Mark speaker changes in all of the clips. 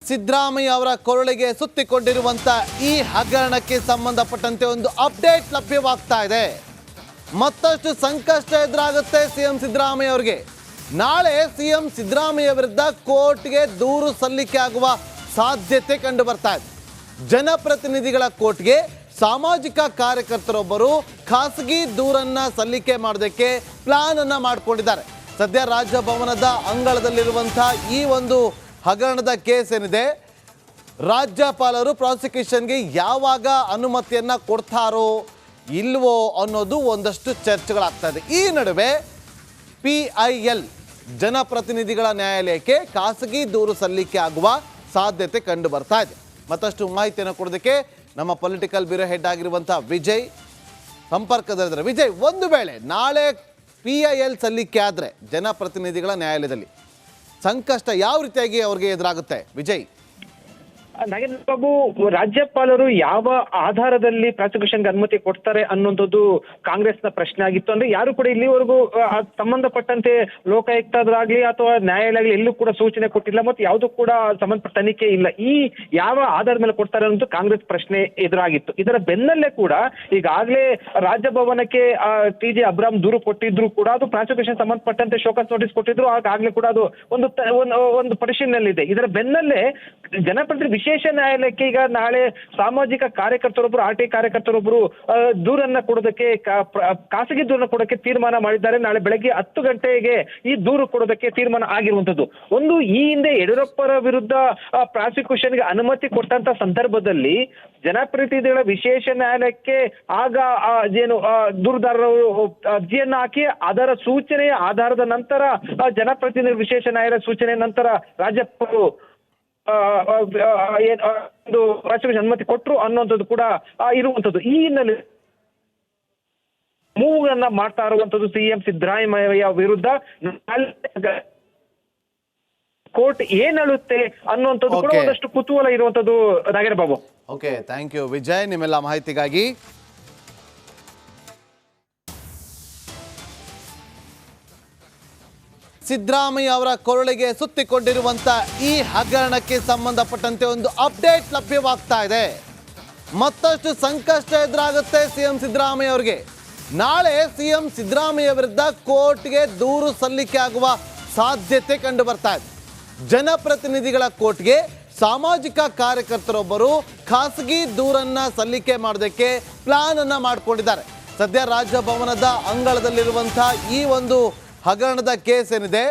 Speaker 1: ಸಿದ್ದರಾಮಯ್ಯ ಅವರ ಕೊರಳಿಗೆ ಸುತ್ತಿಕೊಂಡಿರುವಂತ ಈ ಹಗರಣಕ್ಕೆ ಸಂಬಂಧಪಟ್ಟಂತೆ ಒಂದು ಅಪ್ಡೇಟ್ ಲಭ್ಯವಾಗ್ತಾ ಇದೆ. ಮತ್ತಷ್ಟು ಸಂಕಷ್ಟ ಎದುರಾಗುತ್ತೆ ಸಿಎಂ ಸಿದ್ದರಾಮಯ್ಯ ಅವರಿಗೆ. ನಾಳೆ ಸಿಎಂ ಸಿದ್ದರಾಮಯ್ಯ ವಿರುದ್ಧ ಕೋರ್ಟ್ಗೆ ದೂರು ಸಲ್ಲಿಕೆ ಆಗುವ ಸಾಧ್ಯತೆ ಕಂಡು ಬರ್ತಾ ಇದೆ. ಜನಪ್ರತಿನಿಧಿಗಳ ಕೋರ್ಟ್ಗೆ ಸಾಮಾಜಿಕ ಕಾರ್ಯಕರ್ತರೊಬ್ಬರು ಖಾಸಗಿ ದೂರನ್ನ ಸಲ್ಲಿಕೆ ಮಾಡೋದಕ್ಕೆ ಪ್ಲಾನ್ ಅನ್ನ ಮಾಡಿಕೊಂಡಿದ್ದಾರೆ. ಸದ್ಯ ರಾಜಭವನದ ಅಂಗಳದಲ್ಲಿರುವಂತಹ ಈ ಒಂದು ಹಗರಣದ ಕೇಸ್ ಏನಿದೆ, ರಾಜ್ಯಪಾಲರು ಪ್ರಾಸಿಕ್ಯೂಷನ್ಗೆ ಯಾವಾಗ ಅನುಮತಿಯನ್ನ ಕೊಡ್ತಾರೋ ಇಲ್ವೋ ಅನ್ನೋದು ಒಂದಷ್ಟು ಚರ್ಚೆಗಳಾಗ್ತಾ ಇದೆ. ಈ ನಡುವೆ PIL ಜನಪ್ರತಿನಿಧಿಗಳ ನ್ಯಾಯಾಲಯಕ್ಕೆ ಖಾಸಗಿ ದೂರು ಸಲ್ಲಿಕೆ ಆಗುವ ಸಾಧ್ಯತೆ ಕಂಡು ಬರ್ತಾ ಇದೆ. ಮತ್ತಷ್ಟು ಮಾಹಿತಿಯನ್ನು ಕೊಡೋದಕ್ಕೆ ನಮ್ಮ ಪೊಲಿಟಿಕಲ್ ಬ್ಯೂರೋ ಹೆಡ್ ಆಗಿರುವಂತಹ ವಿಜಯ್ ಸಂಪರ್ಕದಲ್ಲಿದ್ದಾರೆ. ವಿಜಯ್, ಒಂದು ವೇಳೆ ನಾಳೆ PIL ಸಲ್ಲಿಕೆ ಆದರೆ ಜನಪ್ರತಿನಿಧಿಗಳ ನ್ಯಾಯಾಲಯದಲ್ಲಿ ಸಂಕಷ್ಟ ಯಾವ ರೀತಿಯಾಗಿ ಅವ್ರಿಗೆ ಎದುರಾಗುತ್ತೆ? ವಿಜಯ್,
Speaker 2: ನಾಗೇಂದ್ರ ಬಾಬು, ರಾಜ್ಯಪಾಲರು ಯಾವ ಆಧಾರದಲ್ಲಿ ಪ್ರಾಸಿಕ್ಯೂಷನ್ಗೆ ಅನುಮತಿ ಕೊಡ್ತಾರೆ ಅನ್ನೋದು ಕಾಂಗ್ರೆಸ್ನ ಪ್ರಶ್ನೆ ಆಗಿತ್ತು. ಅಂದ್ರೆ ಯಾರು ಕೂಡ ಇಲ್ಲಿವರೆಗೂ ಸಂಬಂಧಪಟ್ಟಂತೆ ಲೋಕಾಯುಕ್ತರಾಗ್ಲಿ ಅಥವಾ ನ್ಯಾಯಾಲಯ ಎಲ್ಲೂ ಕೂಡ ಸೂಚನೆ ಕೊಟ್ಟಿಲ್ಲ ಮತ್ತು ಯಾವುದು ಕೂಡ ಸಂಬಂಧಪಟ್ಟ ತನಿಖೆ ಇಲ್ಲ. ಈ ಯಾವ ಆಧಾರದ ಮೇಲೆ ಕೊಡ್ತಾರೆ ಅನ್ನೋದು ಕಾಂಗ್ರೆಸ್ ಪ್ರಶ್ನೆ ಎದುರಾಗಿತ್ತು. ಇದರ ಬೆನ್ನಲ್ಲೇ ಕೂಡ ಈಗಾಗಲೇ ರಾಜಭವನಕ್ಕೆ TJ ಅಬ್ರಾಮ್ ದೂರು ಕೊಟ್ಟಿದ್ರು ಕೂಡ ಅದು ಪ್ರಾಸಿಕ್ಯೂಷನ್ ಸಂಬಂಧಪಟ್ಟಂತೆ ಶೋಕಾಸ್ ನೋಟಿಸ್ ಕೊಟ್ಟಿದ್ರು. ಆಗಾಗಲೇ ಕೂಡ ಅದು ಒಂದು ಪರಿಶೀಲನೆಯಲ್ಲಿದೆ. ಇದರ ಬೆನ್ನಲ್ಲೇ ಜನಪ್ರತಿನಿಧಿ ವಿಶೇಷ ನ್ಯಾಯಾಲಯಕ್ಕೆ ಈಗ ನಾಳೆ ಸಾಮಾಜಿಕ ಕಾರ್ಯಕರ್ತರೊಬ್ಬರು RTI ಕಾರ್ಯಕರ್ತರೊಬ್ಬರು ದೂರನ್ನ ಕೊಡೋದಕ್ಕೆ ಖಾಸಗಿ ದೂರನ್ನ ಕೊಡೋಕೆ ತೀರ್ಮಾನ ಮಾಡಿದ್ದಾರೆ. ನಾಳೆ ಬೆಳಗ್ಗೆ 10 ಗಂಟೆಗೆ ಈ ದೂರು ಕೊಡೋದಕ್ಕೆ ತೀರ್ಮಾನ ಆಗಿರುವಂತದ್ದು. ಒಂದು ಈ ಹಿಂದೆ ಯಡಿಯೂರಪ್ಪರ ವಿರುದ್ಧ ಪ್ರಾಸಿಕ್ಯೂಷನ್ಗೆ ಅನುಮತಿ ಕೊಟ್ಟಂತ ಸಂದರ್ಭದಲ್ಲಿ ಜನಪ್ರತಿನಿಧಿಗಳ ವಿಶೇಷ ನ್ಯಾಯಾಲಯಕ್ಕೆ ಆಗ ಏನು ದೂರುದಾರರು ಅರ್ಜಿಯನ್ನ ಹಾಕಿ ಅದರ ಸೂಚನೆಯ ಆಧಾರದ ನಂತರ ಜನಪ್ರತಿನಿಧಿ ವಿಶೇಷ ನ್ಯಾಯಾಲಯ ಸೂಚನೆ ನಂತರ ರಾಜ್ಯಪಾಲರು ಒಂದು ಪ್ರಾಸಿಕ್ಯೂಷನ್ ಅನುಮತಿ ಕೊಟ್ಟರು ಅನ್ನುವಂಥದ್ದು ಕೂಡ ಇರುವಂತದ್ದು. ಈ ಹಿನ್ನೆಲೆ ಮೂವ್ ಅನ್ನ ಮಾಡ್ತಾ ಇರುವಂತದ್ದು ಸಿಎಂ ಸಿದ್ದರಾಮಯ್ಯ ವಿರುದ್ಧ ಕೋರ್ಟ್ ಏನ್ ಹೇಳುತ್ತೆ ಅನ್ನುವಂಥದ್ದು ಕೂಡ ಒಂದಷ್ಟು ಕುತೂಹಲ ಇರುವಂತದ್ದು. Nagendra Babu,
Speaker 1: okay, thank you Vijay ನಿಮ್ಮೆಲ್ಲ ಮಾಹಿತಿಗಾಗಿ. ಸಿದ್ದರಾಮಯ್ಯ ಅವರ ಕೊರಳಿಗೆ ಸುತ್ತಿಕೊಂಡಿರುವಂತ ಈ ಹಗರಣಕ್ಕೆ ಸಂಬಂಧಪಟ್ಟಂತೆ ಒಂದು ಅಪ್ಡೇಟ್ ಲಭ್ಯವಾಗ್ತಾ ಇದೆ. ಮತ್ತಷ್ಟು ಸಂಕಷ್ಟ ಎದುರಾಗುತ್ತೆ ಸಿಎಂ ಸಿದ್ದರಾಮಯ್ಯ ಅವರಿಗೆ. ನಾಳೆ ಸಿಎಂ ಸಿದ್ದರಾಮಯ್ಯ ವಿರುದ್ಧ ಕೋರ್ಟ್ಗೆ ದೂರು ಸಲ್ಲಿಕೆ ಆಗುವ ಸಾಧ್ಯತೆ ಕಂಡು ಬರ್ತಾ ಇದೆ. ಜನಪ್ರತಿನಿಧಿಗಳ ಕೋರ್ಟ್ಗೆ ಸಾಮಾಜಿಕ ಕಾರ್ಯಕರ್ತರೊಬ್ಬರು ಖಾಸಗಿ ದೂರನ್ನ ಸಲ್ಲಿಕೆ ಮಾಡೋದಕ್ಕೆ ಪ್ಲಾನ್ ಅನ್ನ ಮಾಡಿಕೊಂಡಿದ್ದಾರೆ. ಸದ್ಯ ರಾಜಭವನದ ಅಂಗಳದಲ್ಲಿರುವಂತಹ ಈ ಒಂದು ಹಗರಣದ ಕೇಸ್ ಏನಿದೆ,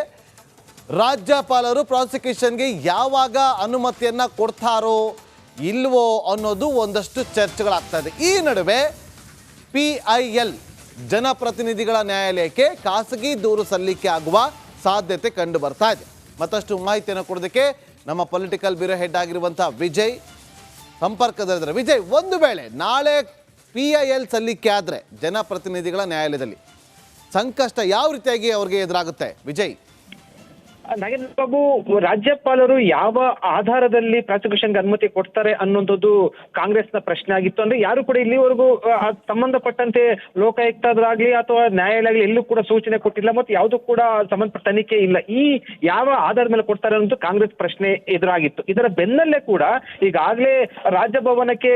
Speaker 1: ರಾಜ್ಯಪಾಲರು ಪ್ರಾಸಿಕ್ಯೂಷನ್ಗೆ ಯಾವಾಗ ಅನುಮತಿಯನ್ನ ಕೊಡ್ತಾರೋ ಇಲ್ವೋ ಅನ್ನೋದು ಒಂದಷ್ಟು ಚರ್ಚೆಗಳಾಗ್ತಾ ಇದೆ. ಈ ನಡುವೆ PIL ಜನಪ್ರತಿನಿಧಿಗಳ ನ್ಯಾಯಾಲಯಕ್ಕೆ ಖಾಸಗಿ ದೂರು ಸಲ್ಲಿಕೆ ಆಗುವ ಸಾಧ್ಯತೆ ಕಂಡು ಬರ್ತಾ ಇದೆ. ಮತ್ತಷ್ಟು ಮಾಹಿತಿಯನ್ನು ಕೊಡೋದಕ್ಕೆ ನಮ್ಮ ಪೊಲಿಟಿಕಲ್ ಬ್ಯೂರೋ ಹೆಡ್ ಆಗಿರುವಂತಹ ವಿಜಯ್ ಸಂಪರ್ಕದಲ್ಲಿದ್ದಾರೆ. ವಿಜಯ್, ಒಂದು ವೇಳೆ ನಾಳೆ PIL ಸಲ್ಲಿಕೆ ಆದರೆ ಜನಪ್ರತಿನಿಧಿಗಳ ನ್ಯಾಯಾಲಯದಲ್ಲಿ ಸಂಕಷ್ಟ ಯಾವ ರೀತಿಯಾಗಿ ಅವ್ರಿಗೆ ಎದುರಾಗುತ್ತೆ? ವಿಜಯ್,
Speaker 2: ನಾಗೇಂದ್ರ ಬಾಬು, ರಾಜ್ಯಪಾಲರು ಯಾವ ಆಧಾರದಲ್ಲಿ ಪ್ರಾಸಿಕ್ಯೂಷನ್ಗೆ ಅನುಮತಿ ಕೊಡ್ತಾರೆ ಅನ್ನೋದು ಕಾಂಗ್ರೆಸ್ನ ಪ್ರಶ್ನೆ ಆಗಿತ್ತು. ಅಂದ್ರೆ ಯಾರು ಕೂಡ ಇಲ್ಲಿವರೆಗೂ ಸಂಬಂಧಪಟ್ಟಂತೆ ಲೋಕಾಯುಕ್ತರಾಗ್ಲಿ ಅಥವಾ ನ್ಯಾಯಾಲಯ ಎಲ್ಲೂ ಕೂಡ ಸೂಚನೆ ಕೊಟ್ಟಿಲ್ಲ ಮತ್ತು ಯಾವುದು ಕೂಡ ಸಂಬಂಧಪಟ್ಟ ತನಿಖೆ ಇಲ್ಲ. ಈ ಯಾವ ಆಧಾರದ ಮೇಲೆ ಕೊಡ್ತಾರೆ ಅನ್ನೋದು ಕಾಂಗ್ರೆಸ್ ಪ್ರಶ್ನೆ ಎದುರಾಗಿತ್ತು. ಇದರ ಬೆನ್ನಲ್ಲೇ ಕೂಡ ಈಗಾಗಲೇ ರಾಜಭವನಕ್ಕೆ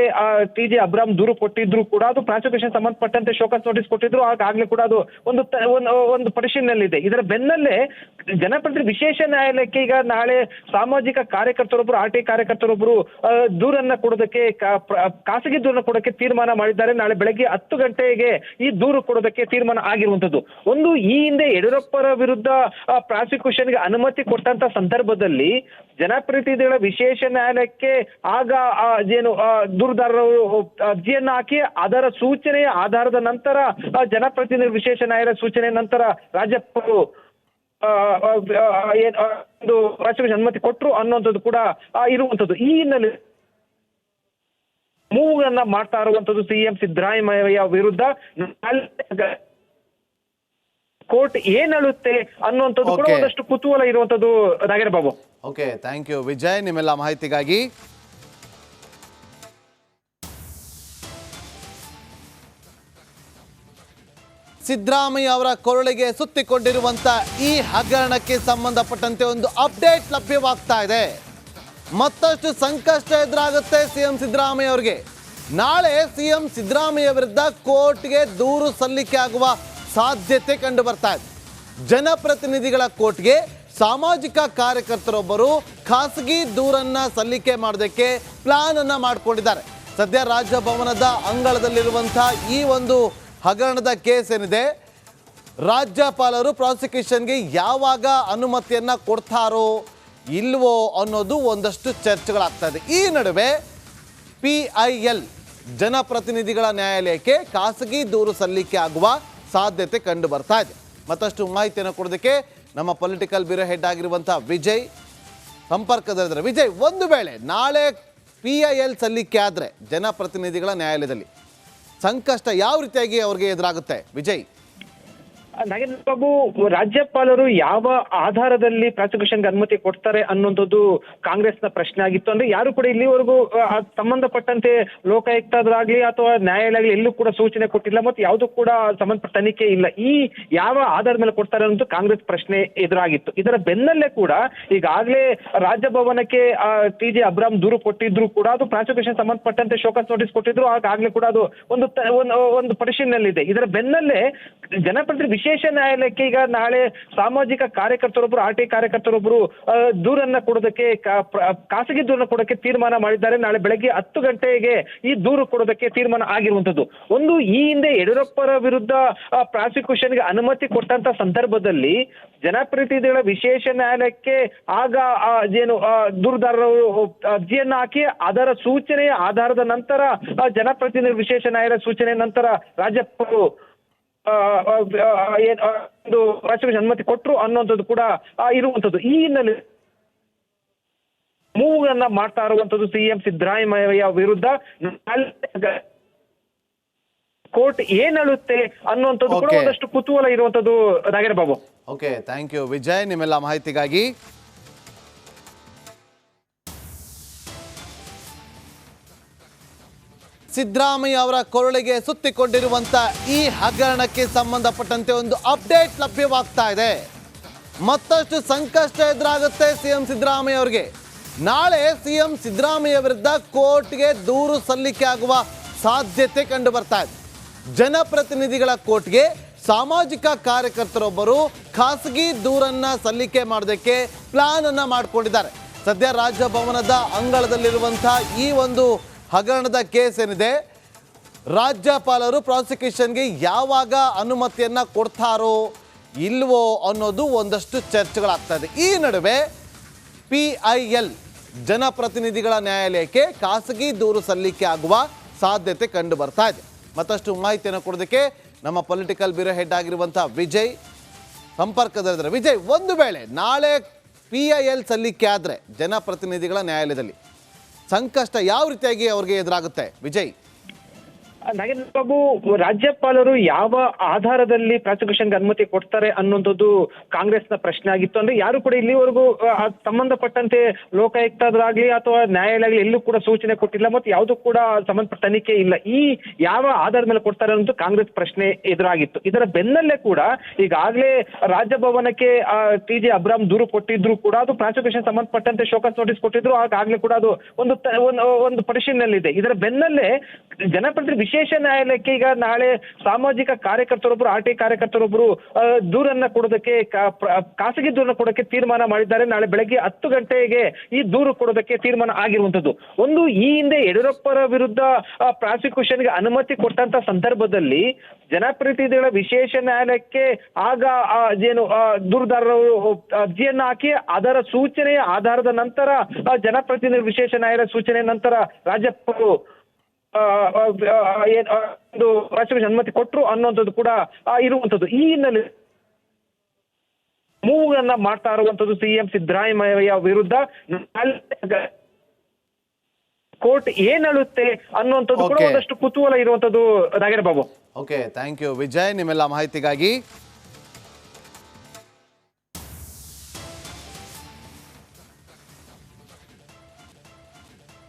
Speaker 2: TJ ಅಬ್ರಾಮ್ ದೂರು ಕೊಟ್ಟಿದ್ರು ಕೂಡ ಅದು ಪ್ರಾಸಿಕ್ಯೂಷನ್ ಸಂಬಂಧಪಟ್ಟಂತೆ ಶೋಕಾಸ್ ನೋಟಿಸ್ ಕೊಟ್ಟಿದ್ರು. ಆಗಾಗಲೇ ಕೂಡ ಅದು ಒಂದು ಪರಿಶೀಲನೆಯಲ್ಲಿದೆ. ಇದರ ಬೆನ್ನಲ್ಲೇ ಜನಪ್ರತಿನಿಧಿ ವಿಶೇಷ ನ್ಯಾಯಾಲಯಕ್ಕೆ ಈಗ ನಾಳೆ ಸಾಮಾಜಿಕ ಕಾರ್ಯಕರ್ತರೊಬ್ಬರು RTI ಕಾರ್ಯಕರ್ತರೊಬ್ಬರು ದೂರನ್ನ ಕೊಡೋದಕ್ಕೆ ಖಾಸಗಿ ದೂರನ್ನ ಕೊಡೋಕೆ ತೀರ್ಮಾನ ಮಾಡಿದ್ದಾರೆ. ನಾಳೆ ಬೆಳಗ್ಗೆ 10 ಗಂಟೆಗೆ ಈ ದೂರು ಕೊಡೋದಕ್ಕೆ ತೀರ್ಮಾನ ಆಗಿರುವಂತದ್ದು. ಒಂದು ಈ ಹಿಂದೆ ಯಡಿಯೂರಪ್ಪರ ವಿರುದ್ಧ ಪ್ರಾಸಿಕ್ಯೂಷನ್ಗೆ ಅನುಮತಿ ಕೊಟ್ಟಂತ ಸಂದರ್ಭದಲ್ಲಿ ಜನಪ್ರತಿನಿಧಿಗಳ ವಿಶೇಷ ನ್ಯಾಯಾಲಯಕ್ಕೆ ಆಗ ಏನು ದೂರುದಾರರು ಅರ್ಜಿಯನ್ನ ಹಾಕಿ ಅದರ ಸೂಚನೆಯ ಆಧಾರದ ನಂತರ ಜನಪ್ರತಿನಿಧಿ ವಿಶೇಷ ನ್ಯಾಯಾಲಯ ಸೂಚನೆ ನಂತರ ರಾಜ್ಯಪಾಲರು ಒಂದು ಪ್ರಾಸಿಕ್ಯೂಷನ್ ಅನುಮತಿ ಕೊಟ್ಟರು ಅನ್ನುವಂಥದ್ದು ಕೂಡ ಇರುವಂತದ್ದು. ಈ ಹಿನ್ನೆಲೆ ಮೂವ್ ಅನ್ನ ಮಾಡ್ತಾ ಇರುವಂತದ್ದು ಸಿಎಂ ಸಿದ್ದರಾಮಯ್ಯ ವಿರುದ್ಧ ಕೋರ್ಟ್ ಏನ್ ಹೇಳುತ್ತೆ ಅನ್ನುವಂಥದ್ದು ಕೂಡ ಒಂದಷ್ಟು ಕುತೂಹಲ ಇರುವಂತದ್ದು. Nagendra Babu,
Speaker 1: okay, thank you Vijay ನಿಮ್ಮೆಲ್ಲ ಮಾಹಿತಿಗಾಗಿ. ಸಿದ್ದರಾಮಯ್ಯ ಅವರ ಕೊರಳಿಗೆ ಸುತ್ತಿಕೊಂಡಿರುವಂತ ಈ ಹಗರಣಕ್ಕೆ ಸಂಬಂಧಪಟ್ಟಂತೆ ಒಂದು ಅಪ್ಡೇಟ್ ಲಭ್ಯವಾಗ್ತಾ ಇದೆ. ಮತ್ತಷ್ಟು ಸಂಕಷ್ಟ ಎದುರಾಗುತ್ತೆ ಸಿಎಂ ಸಿದ್ದರಾಮಯ್ಯ ಅವರಿಗೆ. ನಾಳೆ ಸಿಎಂ ಸಿದ್ದರಾಮಯ್ಯ ವಿರುದ್ಧ ಕೋರ್ಟ್ಗೆ ದೂರು ಸಲ್ಲಿಕೆ ಆಗುವ ಸಾಧ್ಯತೆ ಕಂಡು ಬರ್ತಾ ಇದೆ. ಜನಪ್ರತಿನಿಧಿಗಳ ಕೋರ್ಟ್ಗೆ ಸಾಮಾಜಿಕ ಕಾರ್ಯಕರ್ತರೊಬ್ಬರು ಖಾಸಗಿ ದೂರನ್ನ ಸಲ್ಲಿಕೆ ಮಾಡೋದಕ್ಕೆ ಪ್ಲಾನ್ ಅನ್ನ ಮಾಡಿಕೊಂಡಿದ್ದಾರೆ. ಸದ್ಯ ರಾಜಭವನದ ಅಂಗಳದಲ್ಲಿರುವಂತಹ ಈ ಒಂದು ಹಗರಣದ ಕೇಸ್ ಏನಿದೆ, ರಾಜ್ಯಪಾಲರು ಪ್ರಾಸಿಕ್ಯೂಷನ್ಗೆ ಯಾವಾಗ ಅನುಮತಿಯನ್ನ ಕೊಡ್ತಾರೋ ಇಲ್ವೋ ಅನ್ನೋದು ಒಂದಷ್ಟು ಚರ್ಚೆಗಳಾಗ್ತಾ ಇದೆ. ಈ ನಡುವೆ PIL ಜನಪ್ರತಿನಿಧಿಗಳ ನ್ಯಾಯಾಲಯಕ್ಕೆ ಖಾಸಗಿ ದೂರು ಸಲ್ಲಿಕೆ ಆಗುವ ಸಾಧ್ಯತೆ ಕಂಡು ಬರ್ತಾ ಇದೆ. ಮತ್ತಷ್ಟು ಮಾಹಿತಿಯನ್ನು ಕೊಡೋದಕ್ಕೆ ನಮ್ಮ ಪೊಲಿಟಿಕಲ್ ಬ್ಯೂರೋ ಹೆಡ್ ಆಗಿರುವಂತಹ ವಿಜಯ್ ಸಂಪರ್ಕದಲ್ಲಿದ್ದಾರೆ. ವಿಜಯ್, ಒಂದು ವೇಳೆ ನಾಳೆ PIL ಸಲ್ಲಿಕೆ ಆದರೆ ಜನಪ್ರತಿನಿಧಿಗಳ ನ್ಯಾಯಾಲಯದಲ್ಲಿ ಸಂಕಷ್ಟ ಯಾವ ರೀತಿಯಾಗಿ ಅವ್ರಿಗೆ ಎದುರಾಗುತ್ತೆ ವಿಜಯ್?
Speaker 2: ನಾಗೇಂದ್ರ ಬಾಬು, ರಾಜ್ಯಪಾಲರು ಯಾವ ಆಧಾರದಲ್ಲಿ ಪ್ರಾಸಿಕ್ಯೂಷನ್ಗೆ ಅನುಮತಿ ಕೊಡ್ತಾರೆ ಅನ್ನುವಂಥದ್ದು ಕಾಂಗ್ರೆಸ್ನ ಪ್ರಶ್ನೆ ಆಗಿತ್ತು. ಅಂದ್ರೆ ಯಾರು ಕೂಡ ಇಲ್ಲಿವರೆಗೂ ಸಂಬಂಧಪಟ್ಟಂತೆ ಲೋಕಾಯುಕ್ತರಾಗ್ಲಿ ಅಥವಾ ನ್ಯಾಯಾಲಯ ಆಗ್ಲಿ ಎಲ್ಲೂ ಕೂಡ ಸೂಚನೆ ಕೊಟ್ಟಿಲ್ಲ ಮತ್ತು ಯಾವುದು ಕೂಡ ಸಂಬಂಧಪಟ್ಟ ತನಿಖೆ ಇಲ್ಲ. ಈ ಯಾವ ಆಧಾರದ ಮೇಲೆ ಕೊಡ್ತಾರೆ ಅನ್ನೋದು ಕಾಂಗ್ರೆಸ್ ಪ್ರಶ್ನೆ ಎದುರಾಗಿತ್ತು. ಇದರ ಬೆನ್ನಲ್ಲೇ ಕೂಡ ಈಗಾಗಲೇ ರಾಜಭವನಕ್ಕೆ TJ ಅಬ್ರಾಮ್ ದೂರು ಕೊಟ್ಟಿದ್ರು ಕೂಡ ಅದು ಪ್ರಾಸಿಕ್ಯೂಷನ್ ಸಂಬಂಧಪಟ್ಟಂತೆ ಶೋಕಾಸ್ ನೋಟಿಸ್ ಕೊಟ್ಟಿದ್ರು. ಆಗಾಗಲೇ ಕೂಡ ಅದು ಒಂದು ಪರಿಶೀಲನೆಯಲ್ಲಿದೆ. ಇದರ ಬೆನ್ನಲ್ಲೇ ಜನಪ್ರತಿನಿಧಿ ವಿಶೇಷ ನ್ಯಾಯಾಲಯಕ್ಕೆ ಈಗ ನಾಳೆ ಸಾಮಾಜಿಕ ಕಾರ್ಯಕರ್ತರೊಬ್ಬರು RTI ಕಾರ್ಯಕರ್ತರೊಬ್ಬರು ದೂರನ್ನ ಕೊಡೋದಕ್ಕೆ ಖಾಸಗಿ ದೂರನ್ನ ಕೊಡೋಕೆ ತೀರ್ಮಾನ ಮಾಡಿದ್ದಾರೆ. ನಾಳೆ ಬೆಳಗ್ಗೆ 10 ಗಂಟೆಗೆ ಈ ದೂರು ಕೊಡೋದಕ್ಕೆ ತೀರ್ಮಾನ ಆಗಿರುವಂತದ್ದು. ಒಂದು ಈ ಹಿಂದೆ ಯಡಿಯೂರಪ್ಪರ ವಿರುದ್ಧ ಪ್ರಾಸಿಕ್ಯೂಷನ್ಗೆ ಅನುಮತಿ ಕೊಟ್ಟಂತ ಸಂದರ್ಭದಲ್ಲಿ ಜನಪ್ರತಿನಿಧಿಗಳ ವಿಶೇಷ ನ್ಯಾಯಾಲಯಕ್ಕೆ ಆಗ ಏನು ದೂರುದಾರರು ಅರ್ಜಿಯನ್ನ ಹಾಕಿ ಅದರ ಸೂಚನೆಯ ಆಧಾರದ ನಂತರ ಜನಪ್ರತಿನಿಧಿ ವಿಶೇಷ ನ್ಯಾಯಾಲಯ ಸೂಚನೆ ನಂತರ ರಾಜ್ಯಪಾಲರು ಒಂದು ಪ್ರಾಸಿಕ್ಯೂಷನ್ ಅನುಮತಿ ಕೊಟ್ಟರು ಅನ್ನುವಂಥದ್ದು ಕೂಡ ಇರುವಂತದ್ದು. ಈ ಹಿನ್ನೆಲೆ ಮೂವ್ ಅನ್ನ ಮಾಡ್ತಾ ಇರುವಂತದ್ದು ಸಿಎಂ ಸಿದ್ದರಾಮಯ್ಯ ವಿರುದ್ಧ ಕೋರ್ಟ್ ಏನ್ ಹೇಳುತ್ತೆ ಅನ್ನುವಂಥದ್ದು ಕೂಡ ಒಂದಷ್ಟು ಕುತೂಹಲ ಇರುವಂತದ್ದು. Nagendra Babu,
Speaker 1: okay, thank you Vijay ನಿಮ್ಮೆಲ್ಲ ಮಾಹಿತಿಗಾಗಿ. ಸಿದ್ದರಾಮಯ್ಯ ಅವರ ಕೊರಳಿಗೆ ಸುತ್ತಿಕೊಂಡಿರುವಂತ ಈ ಹಗರಣಕ್ಕೆ ಸಂಬಂಧಪಟ್ಟಂತೆ ಒಂದು ಅಪ್ಡೇಟ್ ಲಭ್ಯವಾಗ್ತಾ ಇದೆ. ಮತ್ತಷ್ಟು ಸಂಕಷ್ಟ ಎದುರಾಗುತ್ತೆ ಸಿಎಂ ಸಿದ್ದರಾಮಯ್ಯ ಅವರಿಗೆ. ನಾಳೆ ಸಿಎಂ ಸಿದ್ದರಾಮಯ್ಯ ವಿರುದ್ಧ ಕೋರ್ಟ್ಗೆ ದೂರು ಸಲ್ಲಿಕೆ ಆಗುವ ಸಾಧ್ಯತೆ ಕಂಡು ಬರ್ತಾ ಇದೆ. ಜನಪ್ರತಿನಿಧಿಗಳ ಕೋರ್ಟ್ಗೆ ಸಾಮಾಜಿಕ ಕಾರ್ಯಕರ್ತರೊಬ್ಬರು ಖಾಸಗಿ ದೂರನ್ನ ಸಲ್ಲಿಕೆ ಮಾಡೋದಕ್ಕೆ ಪ್ಲಾನ್ ಅನ್ನ ಮಾಡಿಕೊಂಡಿದ್ದಾರೆ. ಸದ್ಯ ರಾಜಭವನದ ಅಂಗಳದಲ್ಲಿರುವಂತಹ ಈ ಒಂದು ಹಗರಣದ ಕೇಸ್ ಏನಿದೆ, ರಾಜ್ಯಪಾಲರು ಪ್ರಾಸಿಕ್ಯೂಷನ್ಗೆ ಯಾವಾಗ ಅನುಮತಿಯನ್ನ ಕೊಡ್ತಾರೋ ಇಲ್ವೋ ಅನ್ನೋದು ಒಂದಷ್ಟು ಚರ್ಚೆಗಳಾಗ್ತಾ ಇದೆ. ಈ ನಡುವೆ PIL ಜನಪ್ರತಿನಿಧಿಗಳ ನ್ಯಾಯಾಲಯಕ್ಕೆ ಖಾಸಗಿ ದೂರು ಸಲ್ಲಿಕೆ ಆಗುವ ಸಾಧ್ಯತೆ ಕಂಡು ಬರ್ತಾ ಇದೆ. ಮತ್ತಷ್ಟು ಮಾಹಿತಿಯನ್ನು ಕೊಡೋದಕ್ಕೆ ನಮ್ಮ ಪೊಲಿಟಿಕಲ್ ಬ್ಯೂರೋ ಹೆಡ್ ಆಗಿರುವಂತಹ ವಿಜಯ್ ಸಂಪರ್ಕದಲ್ಲಿದ್ದಾರೆ. ವಿಜಯ್, ಒಂದು ವೇಳೆ ನಾಳೆ PIL ಸಲ್ಲಿಕೆ ಆದರೆ ಜನಪ್ರತಿನಿಧಿಗಳ ನ್ಯಾಯಾಲಯದಲ್ಲಿ ಸಂಕಷ್ಟ ಯಾವ ರೀತಿಯಾಗಿ ಅವ್ರಿಗೆ ಎದುರಾಗುತ್ತೆ ವಿಜಯ್?
Speaker 2: ನಾಗೇಂದ್ರ ಬಾಬು, ರಾಜ್ಯಪಾಲರು ಯಾವ ಆಧಾರದಲ್ಲಿ ಪ್ರಾಸಿಕ್ಯೂಷನ್ಗೆ ಅನುಮತಿ ಕೊಡ್ತಾರೆ ಅನ್ನುವಂಥದ್ದು ಕಾಂಗ್ರೆಸ್ನ ಪ್ರಶ್ನೆ ಆಗಿತ್ತು. ಅಂದ್ರೆ ಯಾರು ಕೂಡ ಇಲ್ಲಿವರೆಗೂ ಸಂಬಂಧಪಟ್ಟಂತೆ ಲೋಕಾಯುಕ್ತರಾಗ್ಲಿ ಅಥವಾ ನ್ಯಾಯಾಲಯ ಆಗ್ಲಿ ಎಲ್ಲೂ ಕೂಡ ಸೂಚನೆ ಕೊಟ್ಟಿಲ್ಲ ಮತ್ತು ಯಾವುದು ಕೂಡ ಸಂಬಂಧಪಟ್ಟ ತನಿಖೆ ಇಲ್ಲ. ಈ ಯಾವ ಆಧಾರದ ಮೇಲೆ ಕೊಡ್ತಾರೆ ಅನ್ನೋದು ಕಾಂಗ್ರೆಸ್ ಪ್ರಶ್ನೆ ಎದುರಾಗಿತ್ತು. ಇದರ ಬೆನ್ನಲ್ಲೇ ಕೂಡ ಈಗಾಗಲೇ ರಾಜಭವನಕ್ಕೆ TJ ಅಬ್ರಾಮ್ ದೂರು ಕೊಟ್ಟಿದ್ರು ಕೂಡ ಅದು ಪ್ರಾಸಿಕ್ಯೂಷನ್ ಸಂಬಂಧಪಟ್ಟಂತೆ ಶೋಕಾಸ್ ನೋಟಿಸ್ ಕೊಟ್ಟಿದ್ರು. ಆಗಾಗಲೇ ಕೂಡ ಅದು ಒಂದು ಪರಿಶೀಲನೆಯಲ್ಲಿದೆ. ಇದರ ಬೆನ್ನಲ್ಲೇ ಜನಪ್ರತಿನಿಧಿ ವಿಶೇಷ ನ್ಯಾಯಾಲಯಕ್ಕೆ ಈಗ ನಾಳೆ ಸಾಮಾಜಿಕ ಕಾರ್ಯಕರ್ತರೊಬ್ಬರು RTI ಕಾರ್ಯಕರ್ತರೊಬ್ಬರು ದೂರನ್ನ ಕೊಡೋದಕ್ಕೆ ಖಾಸಗಿ ದೂರನ್ನ ಕೊಡೋಕೆ ತೀರ್ಮಾನ ಮಾಡಿದ್ದಾರೆ. ನಾಳೆ ಬೆಳಗ್ಗೆ 10 ಗಂಟೆಗೆ ಈ ದೂರು ಕೊಡೋದಕ್ಕೆ ತೀರ್ಮಾನ ಆಗಿರುವಂತದ್ದು. ಒಂದು ಈ ಹಿಂದೆ ಯಡಿಯೂರಪ್ಪರ ವಿರುದ್ಧ ಪ್ರಾಸಿಕ್ಯೂಷನ್ಗೆ ಅನುಮತಿ ಕೊಟ್ಟಂತ ಸಂದರ್ಭದಲ್ಲಿ ಜನಪ್ರತಿನಿಧಿಗಳ ವಿಶೇಷ ನ್ಯಾಯಾಲಯಕ್ಕೆ ಆಗ ಏನು ದೂರುದಾರರು ಅರ್ಜಿಯನ್ನ ಹಾಕಿ ಅದರ ಸೂಚನೆಯ ಆಧಾರದ ನಂತರ ಜನಪ್ರತಿನಿಧಿ ವಿಶೇಷ ನ್ಯಾಯಾಲಯ ಸೂಚನೆ ನಂತರ ರಾಜ್ಯಪಾಲರು ಒಂದು ಪ್ರಾಸಿಕ್ಯೂಷನ್ ಅನುಮತಿ ಕೊಟ್ಟರು ಅನ್ನುವಂಥದ್ದು ಕೂಡ ಇರುವಂತದ್ದು. ಈ ಹಿನ್ನೆಲೆ ಮೂವ್ ಅನ್ನ ಮಾಡ್ತಾ ಇರುವಂತದ್ದು ಸಿಎಂ ಸಿದ್ದರಾಮಯ್ಯ ವಿರುದ್ಧ ಕೋರ್ಟ್ ಏನ್ ಹೇಳುತ್ತೆ ಅನ್ನುವಂಥದ್ದು ಕೂಡ ಒಂದಷ್ಟು ಕುತೂಹಲ ಇರುವಂತದ್ದು. Nagendra Babu,
Speaker 1: okay, thank you Vijay ನಿಮ್ಮೆಲ್ಲ ಮಾಹಿತಿಗಾಗಿ.